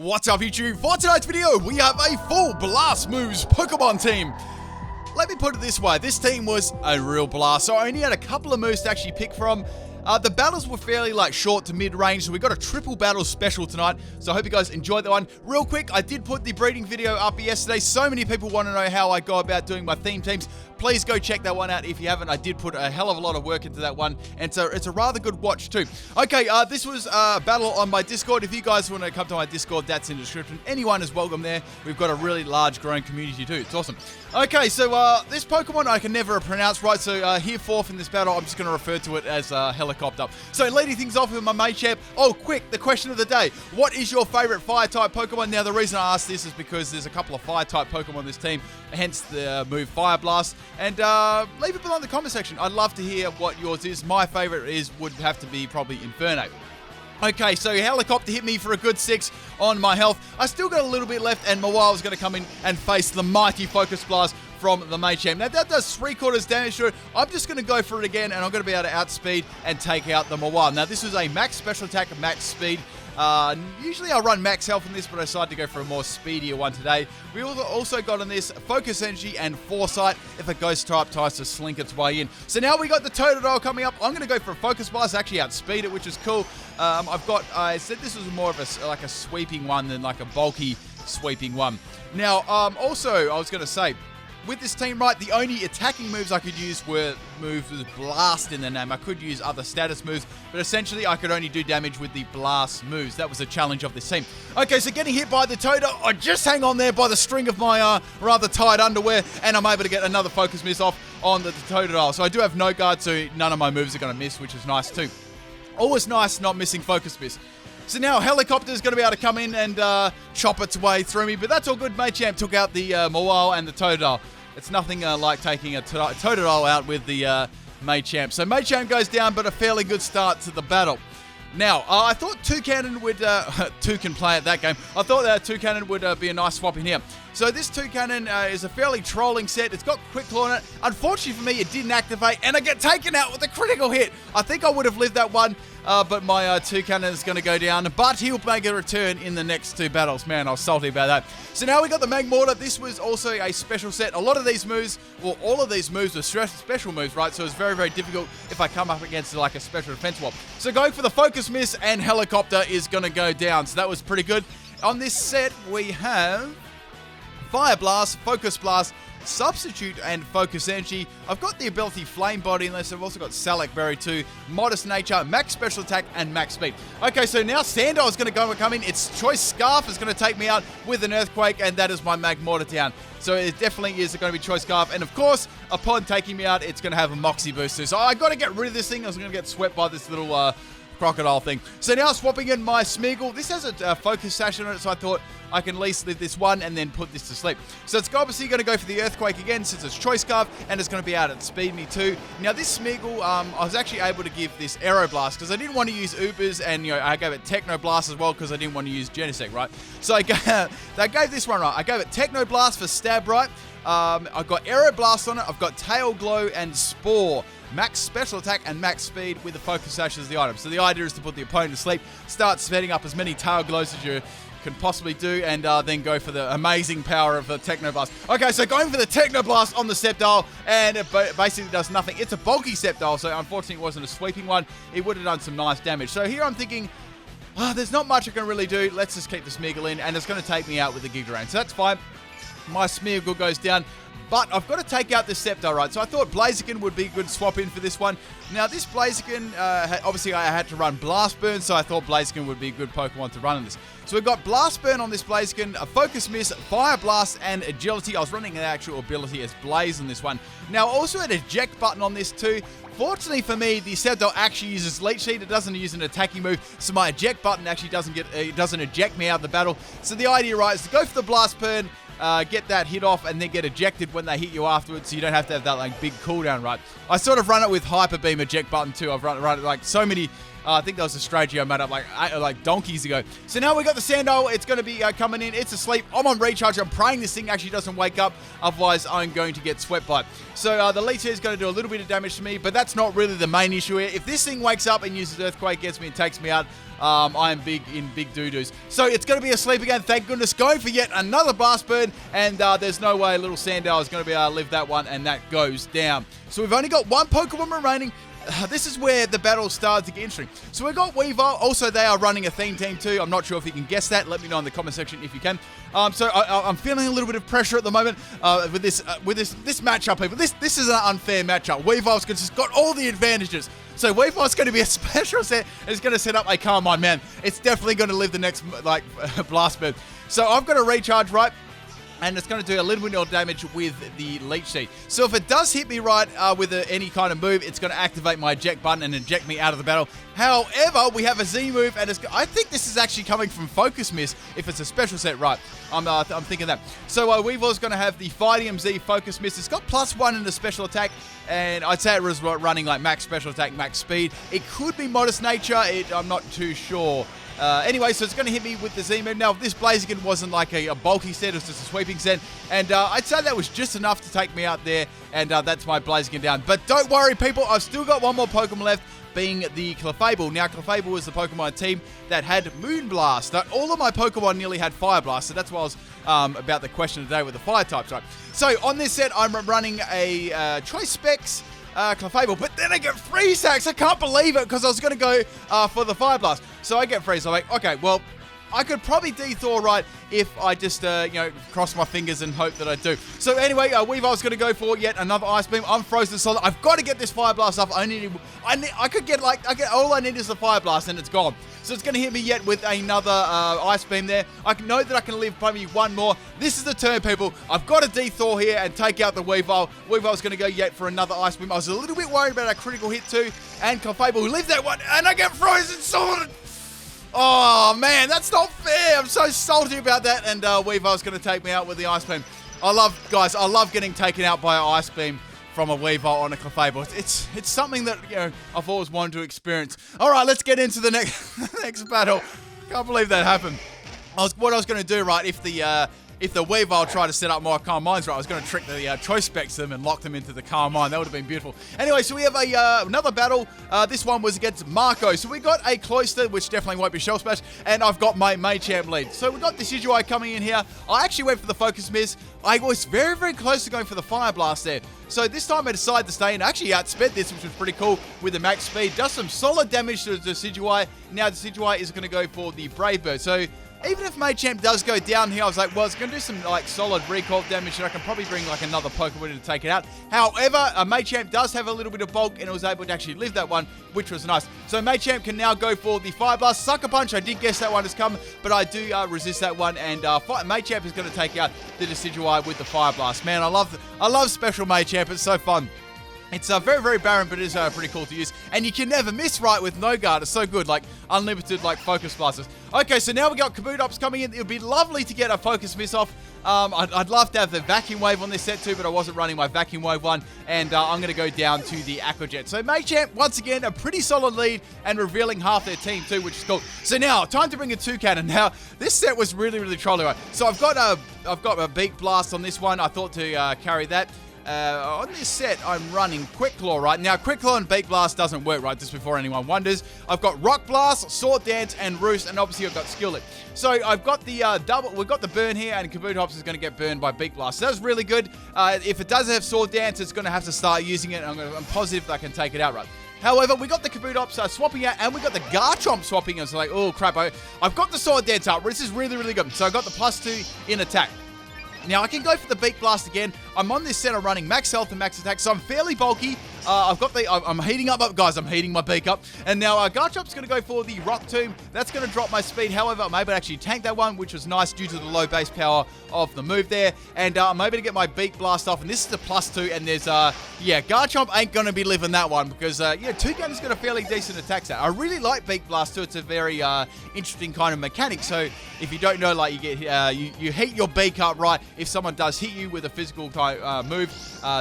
What's up YouTube? For tonight's video, we have a full Blast Moves Pokemon team. Let me put it this way, this team was a real blast, so I only had a couple of moves to actually pick from. The battles were fairly short to mid-range, so we got a triple battle special tonight, so I hope you guys enjoyed that one. Real quick, I did put the breeding video up yesterday. So many people want to know how I go about doing my theme teams. Please go check that one out if you haven't. I did put a hell of a lot of work into that one, and so it's a rather good watch too. Okay, this was a battle on my Discord. If you guys want to come to my Discord, that's in the description. Anyone is welcome there. We've got a really large growing community too. It's awesome. Okay, so this Pokemon I can never pronounce right, so hereforth in this battle, I'm just going to refer to it as Helicopter. So leading things off with my Machamp. Oh, quick, the question of the day. What is your favorite Fire-type Pokemon? Now, the reason I asked this is because there's a couple of Fire-type Pokemon on this team, hence the move Fire Blast. And leave it below in the comment section. I'd love to hear what yours is. My favorite would have to be probably Inferno. Okay, so Helicopter hit me for a good 6 on my health. I still got a little bit left, and Mawile is going to come in and face the mighty Focus Blast from the Machamp. Now, that does 3/4 damage to it. I'm just going to go for it again, and I'm going to be able to outspeed and take out the Mawile. Now, this is a max special attack, max speed. Usually I run max health in this, but I decided to go for a more speedier one today. We also got on this Focus Energy and Foresight if a Ghost type tries to slink its way in. So now we got the Totodile coming up. I'm going to go for a Focus Blast, actually outspeed it, which is cool. I said this was more of a sweeping one than like a bulky sweeping one. Now, also, I was going to say, with this team, right, the only attacking moves I could use were moves with Blast in the name. I could use other status moves, but essentially I could only do damage with the Blast moves. That was a challenge of this team. Okay, so getting hit by the Totodile, I just hang on there by the string of my rather tight underwear, and I'm able to get another Focus Miss off on the Totodile. So I do have no guard, so none of my moves are going to miss, which is nice too. Always nice not missing Focus Miss. So now Helicopter is going to be able to come in and chop its way through me, but that's all good. Machamp took out the Mawile and the Totodile. It's nothing like taking a Totodile out with the Machamp. So Machamp goes down, but a fairly good start to the battle. Now, I thought Toucannon would... Toucan play at that game. I thought that Toucannon would be a nice swap in here. So this Toucannon is a fairly trolling set. It's got Quick Claw on it. Unfortunately for me, it didn't activate, and I get taken out with a critical hit. I think I would have lived that one, but my Toucannon is going to go down. But he'll make a return in the next two battles. Man, I was salty about that. So now we got the Magmortar. This was also a special set. A lot of these moves, well, all of these moves were special moves, right? So it's very, very difficult if I come up against like a special defense swap. So going for the Focus Miss and Helicopter is going to go down. So that was pretty good. On this set, we have Fire Blast, Focus Blast, Substitute, and Focus Energy. I've got the ability Flame Body in this. I've also got Salac Berry too, Modest Nature, Max Special Attack, and Max Speed. Okay, so now Sandile is going to come in. Its Choice Scarf is going to take me out with an Earthquake, and that is my Magmortar down. So it definitely is going to be Choice Scarf. And of course, upon taking me out, it's going to have a Moxie Boost too. So I got to get rid of this thing. I was going to get swept by this little crocodile thing. So now swapping in my Smeagol. This has a Focus Sash on it, so I thought I can at least leave this one and then put this to sleep. So it's obviously going to go for the Earthquake again since it's Choice Scarf, and it's going to be able to speed me too. Now this Smeagol, I was actually able to give this Aeroblast because I didn't want to use Ubers, and I gave it Techno Blast as well because I didn't want to use Genesect, right? So I gave this one right. I gave it Techno Blast for stab, right? I've got Aeroblast on it. I've got Tail Glow and Spore. Max Special Attack and Max Speed with the Focus Sash as the item. So the idea is to put the opponent to sleep, start setting up as many Tail Glows as you can possibly do, and then go for the amazing power of the Techno Blast. Okay, so going for the Techno Blast on the Sceptile, and it basically does nothing. It's a bulky Sceptile, so unfortunately it wasn't a sweeping one. It would have done some nice damage. So here I'm thinking, there's not much I can really do. Let's just keep the Smeagol in, and it's going to take me out with the Giga-Drain. So that's fine. My Smeagol goes down. But I've got to take out this Sceptile, right? So I thought Blaziken would be a good swap in for this one. Now, this Blaziken, obviously I had to run Blast Burn, so I thought Blaziken would be a good Pokemon to run in this. So we've got Blast Burn on this Blaziken, a Focus Miss, Fire Blast, and Agility. I was running an actual ability as Blaze on this one. Now, also an Eject button on this too. Fortunately for me, the Sceptile actually uses Leech Seed. It doesn't use an attacking move, so my Eject button actually doesn't eject me out of the battle. So the idea, right, is to go for the Blast Burn, get that hit off, and then get ejected when they hit you afterwards, so you don't have that big cooldown, right? I sort of run it with Hyper Beam Eject button too. I've run it like so many I think that was a strategy I made up like donkeys ago. So now we got the Sandile. It's going to be coming in. It's asleep. I'm on recharge. I'm praying this thing actually doesn't wake up. Otherwise, I'm going to get swept by it. So the leech here is going to do a little bit of damage to me, but that's not really the main issue here. If this thing wakes up and uses Earthquake, gets me and takes me out, I am big doo-doos. So it's going to be asleep again, thank goodness. Going for yet another Blast Burn, and there's no way little Sandile is going to be able to live that one, and that goes down. So we've only got one Pokemon remaining. This is where the battle starts to get interesting. So we've got Weavile. Also, they are running a theme team too. I'm not sure if you can guess that. Let me know in the comment section if you can. So I'm feeling a little bit of pressure at the moment with this matchup, people. This is an unfair matchup. Weavile's just got all the advantages. So Weavile's going to be a special set. It's going to set up a Carmine, man. It's definitely going to live the next Blast Burn. So I've got to recharge, right? And it's going to do a little bit more damage with the Leech Seed. So if it does hit me right with any kind of move, it's going to activate my eject button and eject me out of the battle. However, we have a Z move, and I think this is actually coming from Focus Miss if it's a special set, right? I'm thinking that. So Weavile's going to have the Fighting Z Focus Miss. It's got +1 in the special attack, and I'd say it was running like max special attack, max speed. It could be Modest Nature. I'm not too sure. Anyway, so it's going to hit me with the Z move. Now, this Blaziken wasn't like a bulky set, it was just a sweeping set. And I'd say that was just enough to take me out there, and that's my Blaziken down. But don't worry, people, I've still got one more Pokemon left, being the Clefable. Now, Clefable was the Pokemon team that had Moonblast. Now, all of my Pokemon nearly had Fire Blast, so that's why I was about the question today with the Fire types, right? So, on this set, I'm running a Choice Specs Clefable, but then I get Freeze Axe. I can't believe it, because I was going to go for the Fire Blast. So I get Freeze. I'm like, okay, well, I could probably D-Thor right if I just, cross my fingers and hope that I do. So anyway, Weavile's going to go for yet another Ice Beam. I'm frozen solid. I've got to get this Fire Blast off. All I need is the Fire Blast, and it's gone. So it's going to hit me yet with another Ice Beam there. I know that I can live probably one more. This is the turn, people. I've got to D-Thor here and take out the Weavile. Weavile's going to go yet for another Ice Beam. I was a little bit worried about a critical hit too. And Clefable, who lived that one, and I get frozen solid. Oh, man, that's not fair. I'm so salty about that. And Weavile's going to take me out with the Ice Beam. I love getting taken out by an Ice Beam from a Weavile on a Clefable. It's something that, I've always wanted to experience. All right, let's get into the next battle. Can't believe that happened. What I was going to do, right, if the Weavile tried to set up my Carmines, right, I was going to trick the Choice Specs them and lock them into the Carmine. That would have been beautiful. Anyway, so we have another battle. This one was against Marco. So we got a Cloyster, which definitely won't be Shell Smash, and I've got my Machamp lead. So we got the Decidueye coming in here. I actually went for the Focus Miss. I was very, very close to going for the Fire Blast there. So this time I decided to stay and actually outsped this, which was pretty cool with the max speed. Does some solid damage to the Decidueye. Now the Decidueye is going to go for the Brave Bird. So even if Machamp does go down here, I was like, well, it's going to do some solid recall damage, and I can probably bring another Pokemon in to take it out. However, Machamp does have a little bit of bulk, and it was able to actually live that one, which was nice. So Machamp can now go for the Fire Blast. Sucker Punch, I did guess that one has come, but I do resist that one, and Machamp is going to take out the Decidueye with the Fire Blast. Man, I love Special Machamp. It's so fun. It's very, very barren, but it is pretty cool to use. And you can never miss right with No Guard. It's so good, like unlimited Focus Blasters. Okay, so now we got Kabutops coming in. It would be lovely to get a Focus Miss off. I'd love to have the Vacuum Wave on this set too, but I wasn't running my Vacuum Wave one. And I'm going to go down to the Aqua Jet. So Machamp, once again, a pretty solid lead and revealing half their team too, which is cool. So now, time to bring a Toucannon. Now, this set was really, really trolly, right? So I've got a Beak Blast on this one. I thought to carry that. On this set, I'm running Quick Claw, right? Now, Quick Claw and Beak Blast doesn't work, right? Just before anyone wonders. I've got Rock Blast, Sword Dance, and Roost, and obviously I've got Skillet. So I've got the we've got the burn here, and Kabutops is going to get burned by Beak Blast. So that's really good. If it does have Sword Dance, it's going to have to start using it, and I'm positive that I can take it out, right? However, we got the Kabutops swapping out, and we got the Garchomp swapping out. So like, oh crap, I've got the Sword Dance up. This is really, really good. So I got the +2 in attack. Now, I can go for the Beak Blast again. I'm on this set, I'm running max health and max attack, so I'm fairly bulky. I'm heating up, guys, I'm heating my beak up. And now Garchomp's going to go for the Rock Tomb. That's going to drop my speed. However, I'm able to actually tank that one, which was nice due to the low base power of the move there. And I'm able to get my Beak Blast off, and this is the +2, and there's, Garchomp ain't going to be living that one, because, Toucannon's got a fairly decent attack set. I really like Beak Blast, too. It's a very interesting kind of mechanic. So, if you don't know, like, you get you heat your beak up, right? If someone does hit you with a physical type move,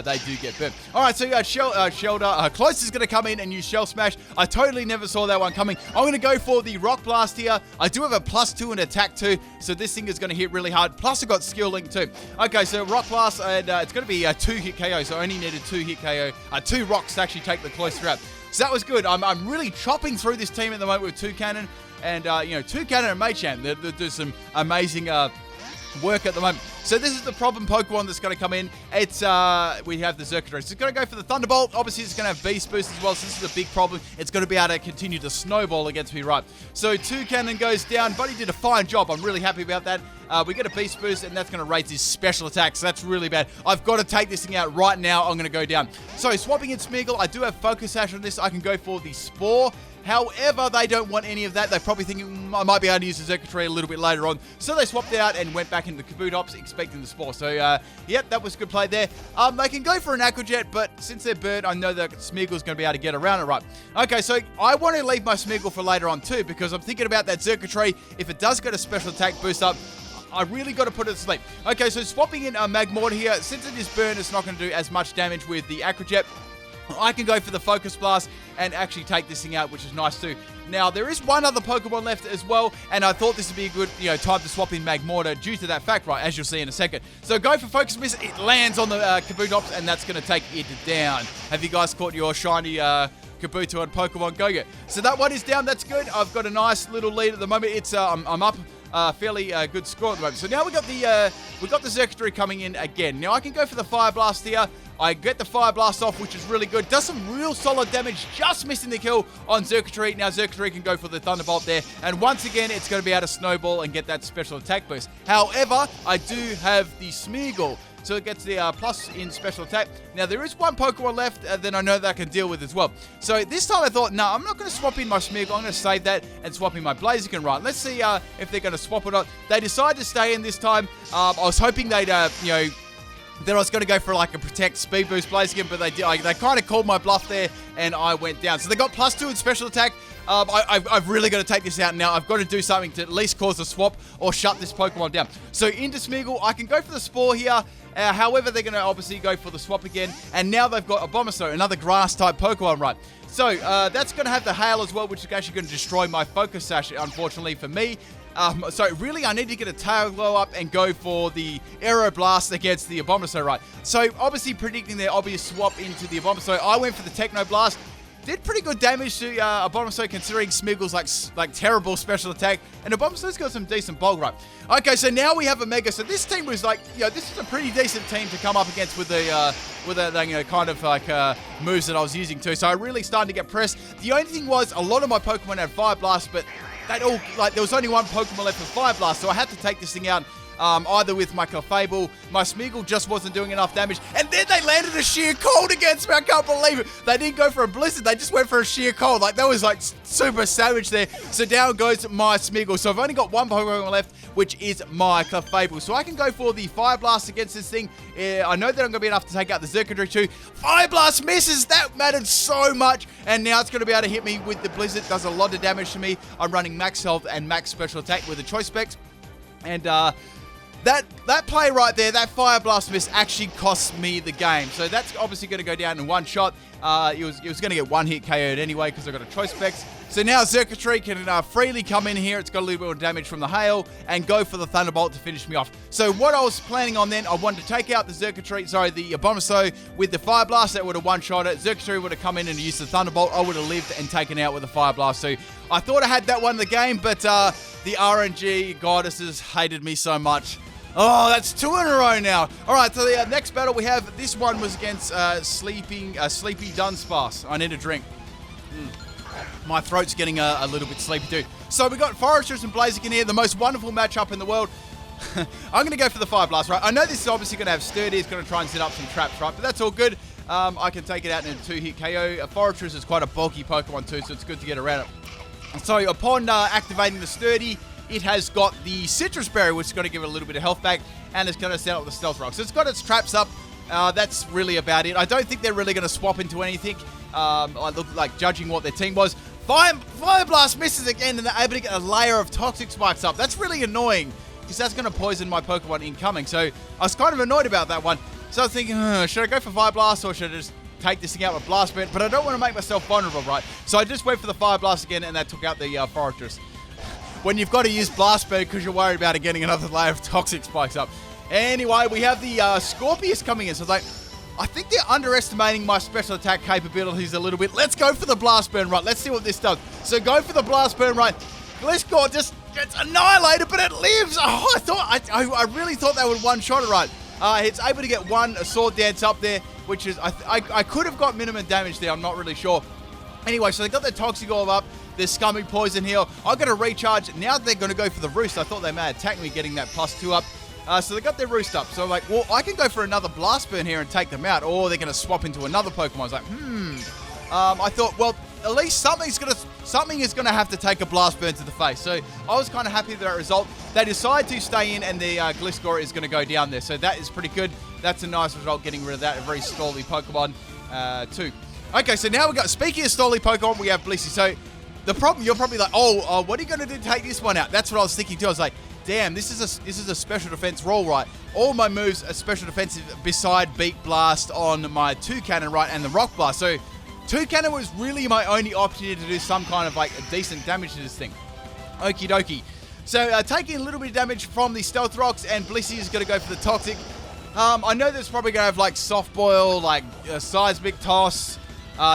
they do get burnt. All right, so Fortified Shelter. Close is going to come in and use Shell Smash. I totally never saw that one coming. I'm going to go for the Rock Blast here. I do have a +2 and attack too, so this thing is going to hit really hard. Plus I got Skill Link too. Okay, so Rock Blast, and it's going to be a 2-hit KO, so I only needed 2-hit KO. 2 rocks to actually take the close threat. So that was good. I'm really chopping through this team at the moment with 2 Cannon. And, 2 Cannon and Machamp. They do some amazing work at the moment. So this is the problem Pokemon that's going to come in. It's, we have the Xurkitree. So it's going to go for the Thunderbolt. Obviously, it's going to have Beast Boost as well, so this is a big problem. It's going to be able to continue to snowball against me, right? So 2 Cannon goes down. Buddy did a fine job. I'm really happy about that. We get a Beast Boost, and that's going to raise his special attack, so that's really bad. I've got to take this thing out right now. I'm going to go down. So swapping in Smeagol, I do have Focus Sash on this. I can go for the Spore. However, they don't want any of that. They're probably thinking I might be able to use the Xurkitree a little bit later on. So they swapped it out and went back into Kabutops, expecting the Spore. So, yep, that was a good play there. They can go for an Aqua Jet, but since they're bird, I know that Smeagol's going to be able to get around it, right? Okay, so I want to leave my Smeagol for later on too, because I'm thinking about that Xurkitree. If it does get a special attack boost up, I really got to put it to sleep. Okay, so swapping in Magmortar here. Since it is burn, it's not going to do as much damage with the Aqua Jet. I can go for the Focus Blast and actually take this thing out, which is nice too. Now, there is one other Pokemon left as well, and I thought this would be a good, time to swap in Magmortar due to that fact, right, as you'll see in a second. So go for Focus Miss. It lands on the Kabutops, and that's going to take it down. Have you guys caught your shiny Kabuto and Pokemon Go yet? So that one is down. That's good. I've got a nice little lead at the moment. It's I'm up. Fairly good score at the moment. So now we got the Xurkitree coming in again. Now I can go for the Fire Blast here. I get the Fire Blast off, which is really good. Does some real solid damage, just missing the kill on Xurkitree. Now Xurkitree can go for the Thunderbolt there. And once again, it's going to be able to snowball and get that special attack boost. However, I do have the Smeagol. So it gets the plus in special attack. Now, there is one Pokemon left that I know that I can deal with as well. So this time I thought, no, I'm not going to swap in my Smeagol. I'm going to save that and swap in my Blaziken, right? Let's see if they're going to swap it up. They decided to stay in this time. I was hoping they'd, then I was going to go for like a Protect Speed Boost Blaziken, but they did. They kind of called my bluff there, and I went down. So they got +2 in special attack. I've really got to take this out now. I've got to do something to at least cause a swap or shut this Pokemon down. So into Smeagol, I can go for the Spore here. However, they're going to obviously go for the swap again. And now they've got Abomasnow, another grass-type Pokemon, right? So that's going to have the Hail as well, which is actually going to destroy my Focus Sash, unfortunately for me. So really, I need to get a Tail Glow up and go for the Aeroblast against the Abomasnow, right? So obviously predicting their obvious swap into the Abomasnow, I went for the Techno Blast. Did pretty good damage to Abomasnow, considering Smeagol's like terrible special attack, and Abomasnow's got some decent bulk, right? Okay, so now we have a Mega. So this team was like, this is a pretty decent team to come up against with the kind of like moves that I was using too. So I really started to get pressed. The only thing was a lot of my Pokemon had Fire Blast, but there was only one Pokemon left with Fire Blast, so I had to take this thing out. Either with my Clefable, my Smeagol just wasn't doing enough damage, and then they landed a Sheer Cold against me. I can't believe it. They didn't go for a Blizzard, they just went for a Sheer Cold. Like, that was like super savage there. So down goes my Smeagol. So I've only got one Pokemon left, which is my Clefable. So I can go for the Fire Blast against this thing. I know that I'm going to be enough to take out the Xurkitree too. Fire Blast misses. That mattered so much. And now it's going to be able to hit me with the Blizzard. Does a lot of damage to me. I'm running max health and max special attack with the Choice Specs. And that play right there, that Fire Blast miss actually cost me the game. So that's obviously going to go down in one shot. It was going to get one hit KO'd anyway because I got a Choice Specs. So now Xurkitree can freely come in here. It's got a little bit of damage from the Hail and go for the Thunderbolt to finish me off. So what I was planning on then, I wanted to take out the the Abomasnow with the Fire Blast. That would have one-shot it. Xurkitree would have come in and used the Thunderbolt. I would have lived and taken out with the Fire Blast. So I thought I had that one in the game, but the RNG goddesses hated me so much. Oh, that's 2 in a row now. All right, so the next battle we have, this one was against Sleepy Dunsparce. I need a drink. My throat's getting a little bit sleepy too. So we got Foresters and Blaziken here, the most wonderful matchup in the world. I'm going to go for the Fire Blast, right? I know this is obviously going to have Sturdy. It's going to try and set up some traps, right? But that's all good. I can take it out in a 2-hit KO. Foresters is quite a bulky Pokemon too, so it's good to get around it. So upon activating the Sturdy, it has got the Citrus Berry, which is going to give it a little bit of health back, and it's going to set up the Stealth Rock. So it's got its traps up. That's really about it. I don't think they're really going to swap into anything. I look like judging what their team was. Fire Blast misses again, and they're able to get a layer of Toxic Spikes up. That's really annoying, because that's going to poison my Pokemon incoming. So I was kind of annoyed about that one. So I was thinking, should I go for Fire Blast, or should I just take this thing out with Blast Burn, but I don't want to make myself vulnerable, right? So I just went for the Fire Blast again, and that took out the Fortress. When you've got to use Blast Burn because you're worried about it getting another layer of Toxic Spikes up. Anyway, we have the Scorpius coming in, so it's like, I think they're underestimating my special attack capabilities a little bit. Let's go for the Blast Burn, right? Let's see what this does. So go for the Blast Burn, right? Gliscor just gets annihilated, but it lives. Oh, I really thought they would one-shot it, right? It's able to get one Sword Dance up there, which is, I could have got minimum damage there. I'm not really sure. Anyway, so they got their Toxic Orb up. There's Scummy Poison Heal. I got a recharge. Now they're going to go for the Roost. I thought they may attack me getting that +2 up. So they got their Roost up. So I'm like, well, I can go for another Blast Burn here and take them out. Or they're going to swap into another Pokemon. I was like, I thought, well, at least something is going to have to take a Blast Burn to the face. So I was kind of happy with that result. They decide to stay in, and the Gliscor is going to go down there. So that is pretty good. That's a nice result, getting rid of that. A very stally Pokemon, too. Okay, so now we got, speaking of stally Pokemon, we have Blissey. So the problem, you're probably like, oh, what are you going to do to take this one out? That's what I was thinking too. I was like, damn, this is a special defense roll, right? All my moves are special defensive beside Beak Blast on my 2 Cannon, right, and the Rock Blast. So 2 Cannon was really my only opportunity to do some kind of like decent damage to this thing. Okie dokie. So taking a little bit of damage from the Stealth Rocks, and Blissey is going to go for the Toxic. I know there's probably going to have like Soft Boil, like Seismic Toss,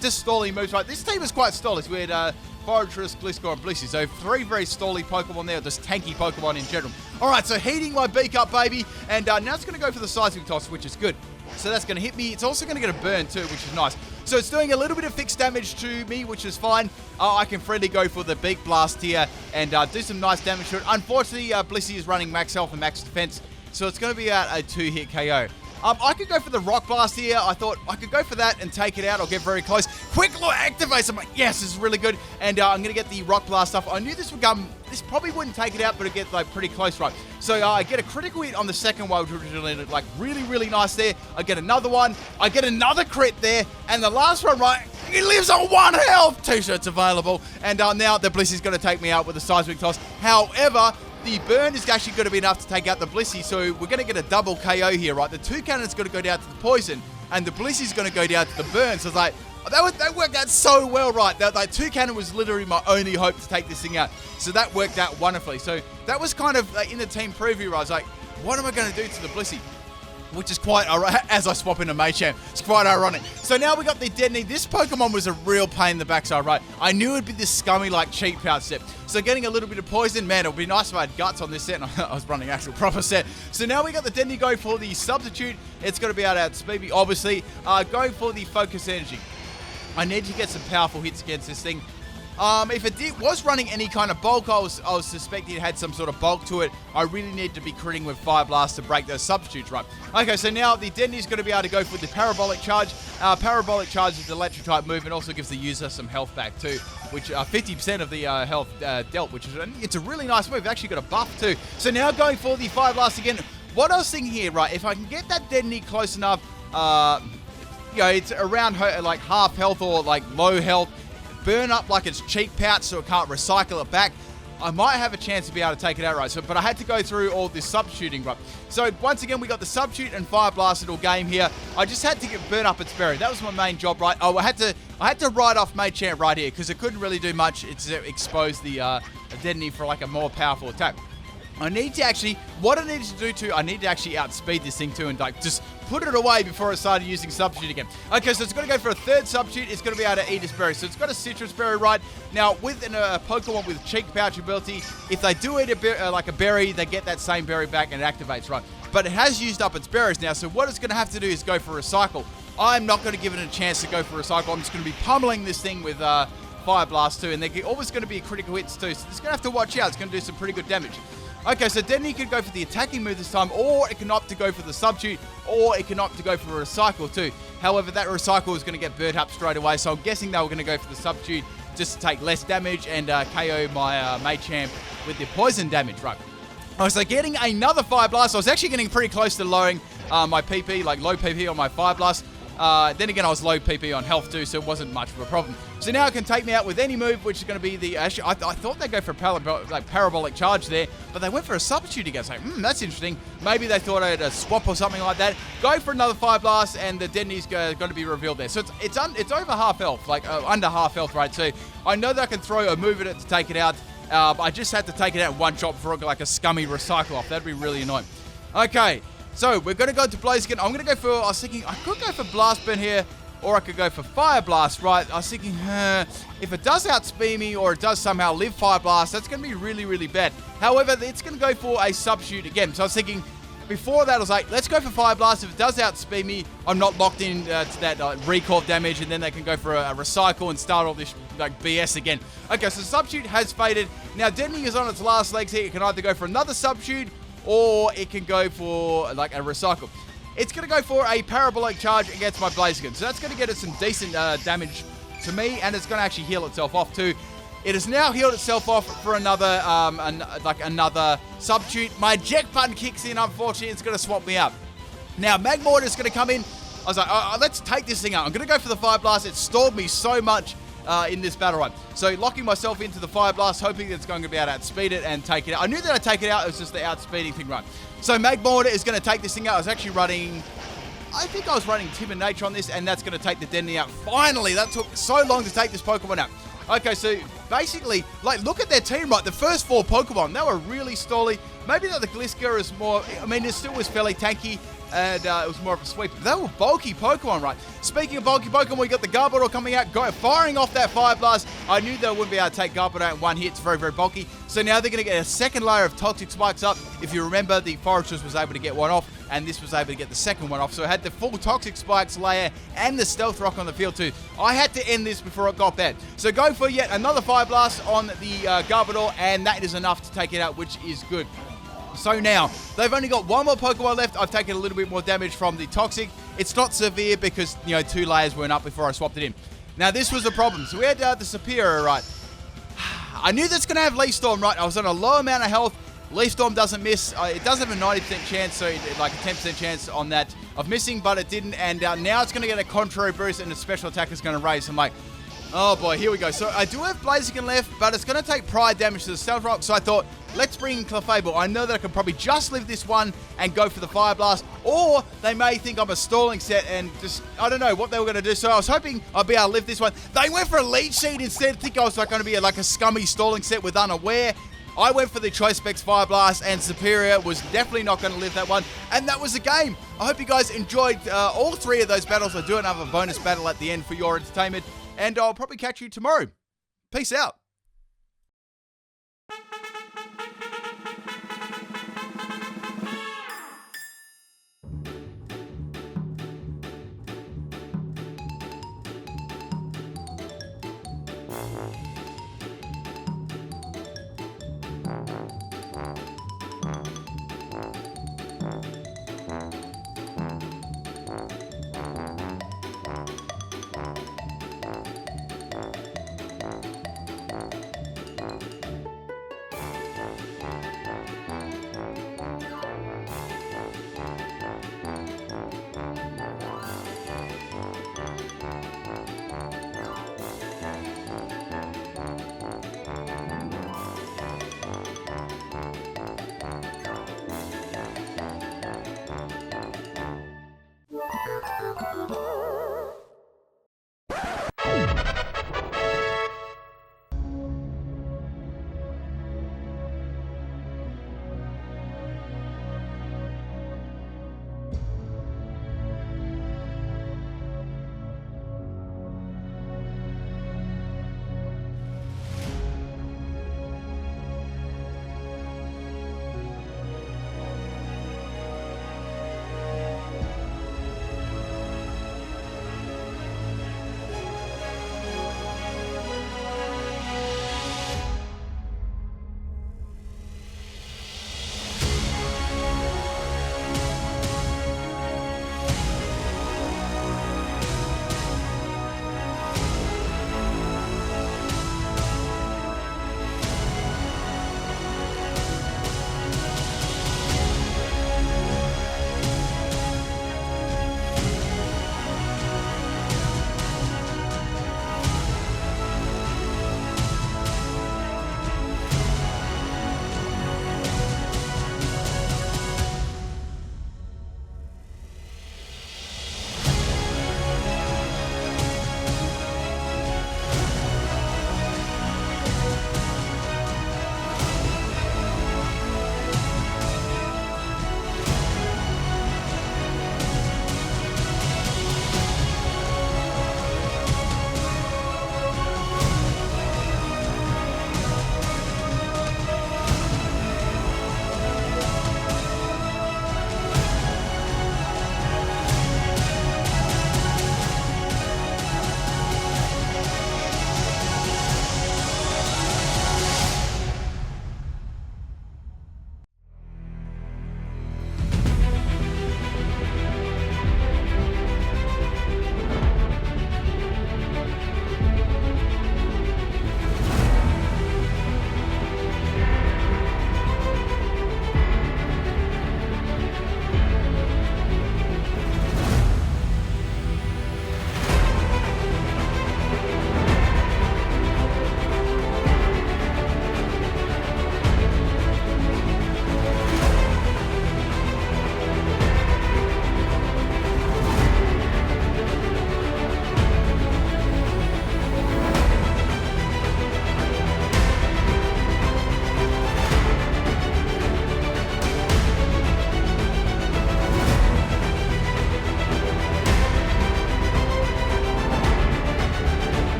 just stally moves, right? This team is quite stally. We had Fortress, Gliscor, and Blissey. So 3 very stally Pokemon there, just tanky Pokemon in general. Alright, so heating my beak up, baby. And now it's going to go for the Seismic Toss, which is good. So that's going to hit me. It's also going to get a burn too, which is nice. So it's doing a little bit of fixed damage to me, which is fine. I can freely go for the Beak Blast here and do some nice damage to it. Unfortunately, Blissey is running max health and max defense, so it's going to be out a 2-hit KO. I could go for the Rock Blast here. I thought I could go for that and take it out or get very close. Quick Law activates. I'm like, yes, this is really good. And I'm going to get the Rock Blast off. I knew this would come. This probably wouldn't take it out, but it'd get like pretty close, right? So I get a critical hit on the second one, which was like really, really nice there. I get another one. I get another crit there. And the last one, right, he lives on 1 health. T-shirts available. And now the Blissey's going to take me out with a Seismic Toss. However, the burn is actually going to be enough to take out the Blissey, so we're going to get a double KO here, right? The 2 Cannon's going to go down to the poison, and the Blissey's going to go down to the burn. So it's like, that worked out so well, right? That 2 Cannon was literally my only hope to take this thing out. So that worked out wonderfully. So that was kind of in the team preview, right? I was like, what am I going to do to the Blissey? Which is quite, as I swap into Machamp, it's quite ironic. So now we got the Deadney. This Pokemon was a real pain in the backside, right? I knew it'd be this scummy, like, cheap pout set. So getting a little bit of poison, man, it would be nice if I had Guts on this set, and I was running actual proper set. So now we got the Deadney going for the Substitute. It's going to be able to outspeed me, obviously. Going for the Focus Energy. I need to get some powerful hits against this thing. If it was running any kind of bulk, I was suspecting it had some sort of bulk to it. I really need to be critting with Fire Blast to break those substitutes, right? Okay, so now the Deadney is going to be able to go for the Parabolic Charge. Parabolic Charge is the electric type move and also gives the user some health back too, which 50% of the health dealt, which is it's a really nice move. It's actually got a buff too. So now going for the Fire Blast again. What I was thinking here, right? If I can get that Deadney close enough, it's around like half health or like low health. Burn up like it's cheap pouch so it can't recycle it back, I might have a chance to be able to take it out, right? So, but I had to go through all this substituting, right? So once again, we got the substitute and Fire Blast little game here. I just had to burn up its berry. That was my main job, right? Oh, I had to write off Machamp right here because it couldn't really do much. It's expose the Deadney for like a more powerful attack. I need to actually, what I needed to do too, I need to actually outspeed this thing too and like just put it away before I started using Substitute again. Okay, so it's going to go for a third Substitute. It's going to be able to eat its berry. So it's got a Citrus Berry, right? Now, with a Pokemon with Cheek Pouch ability, if they do eat a berry, they get that same berry back and it activates, right? But it has used up its berries now, so what it's going to have to do is go for Recycle. I'm not going to give it a chance to go for Recycle. I'm just going to be pummeling this thing with Fire Blast too, and they're always going to be critical hits too, so it's going to have to watch out. It's going to do some pretty good damage. Okay, so Deadney could go for the attacking move this time, or it can opt to go for the Substitute, or it can opt to go for a Recycle too. However, that Recycle is going to get burnt up straight away, so I'm guessing they were going to go for the Substitute just to take less damage and KO my Machamp with the poison damage, right? So getting another Fire Blast. I was actually getting pretty close to lowering my PP, like low PP on my Fire Blast. Then again, I was low PP on health too, so it wasn't much of a problem. So now it can take me out with any move, which is going to be the... Actually, I thought they'd go for a parabolic charge there, but they went for a substitute again. So, that's interesting. Maybe they thought I had a swap or something like that. Go for another Fire Blast, and the Detonator's going to be revealed there. So it's over half health, like under half health, right? So I know that I can throw a move at it to take it out. But I just had to take it out in one shot before it got like a scummy recycle off. That'd be really annoying. Okay, so we're going to go to Blaziken. I'm going to go for... I was thinking I could go for Blast Burn here, or I could go for Fire Blast, right? I was thinking, if it does outspeed me or it does somehow live Fire Blast, that's going to be really, really bad. However, it's going to go for a substitute again. So I was thinking, before that, I was like, let's go for Fire Blast. If it does outspeed me, I'm not locked in to that recall damage, and then they can go for a recycle and start all this like BS again. Okay, so substitute has faded. Now, Deadening is on its last legs here. It can either go for another substitute, or it can go for like a recycle. It's going to go for a parabolic charge against my Blaziken. So that's going to get it some decent damage to me, and it's going to actually heal itself off too. It has now healed itself off for another another substitute. My eject button kicks in, unfortunately. It's going to swap me up. Now, Magmortar is going to come in. I was like, let's take this thing out. I'm going to go for the Fire Blast. It stalled me so much in this battle run. So locking myself into the Fire Blast, hoping that it's going to be able to outspeed it and take it out. I knew that I'd take it out. It was just the outspeeding thing, right? So Magmortar is going to take this thing out. I was actually running... I think I was running Timid Nature on this, and that's going to take the Deadening out. Finally, that took so long to take this Pokemon out. Okay, so basically, like, look at their team, right? The first 4 Pokemon, they were really stally. Maybe that the Gliscor is more... I mean, it still was fairly tanky, and it was more of a sweep. They were bulky Pokemon, right? Speaking of bulky Pokemon, we got the Garbodor coming out, firing off that Fire Blast. I knew they wouldn't be able to take Garbodor out in one hit. It's very, very bulky. So now they're going to get a second layer of Toxic Spikes up. If you remember, the Foresters was able to get one off, and this was able to get the second one off. So it had the full Toxic Spikes layer and the Stealth Rock on the field too. I had to end this before it got bad. So go for yet another Fire Blast on the Garbodor, and that is enough to take it out, which is good. So now, they've only got one more Pokemon left. I've taken a little bit more damage from the Toxic. It's not severe because, 2 layers weren't up before I swapped it in. Now, this was the problem. So we had the Superior, right? I knew that's going to have Leaf Storm, right? I was on a low amount of health. Leaf Storm doesn't miss. It does have a 90% chance, so like a 10% chance on that of missing, but it didn't. And now it's going to get a contrary boost, and the special attack is going to raise. I'm like, oh boy, here we go. So I do have Blaziken left, but it's going to take Pride damage to the Stealth Rock. So I thought, let's bring in Clefable. I know that I can probably just live this one and go for the Fire Blast. Or they may think I'm a stalling set and just, I don't know what they were going to do. So I was hoping I'd be able to live this one. They went for a Leech Seed instead. I think I was like going to be like a scummy stalling set with Unaware. I went for the Choice Specs Fire Blast, and Superior was definitely not going to live that one. And that was the game. I hope you guys enjoyed all 3 of those battles. I do have a bonus battle at the end for your entertainment. And I'll probably catch you tomorrow. Peace out.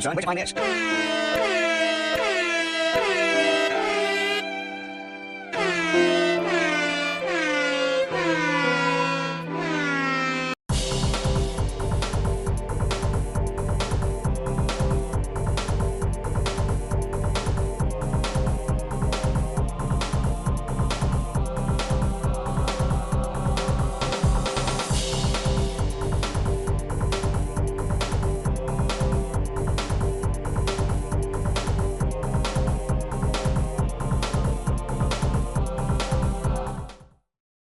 son. Where'd you find this?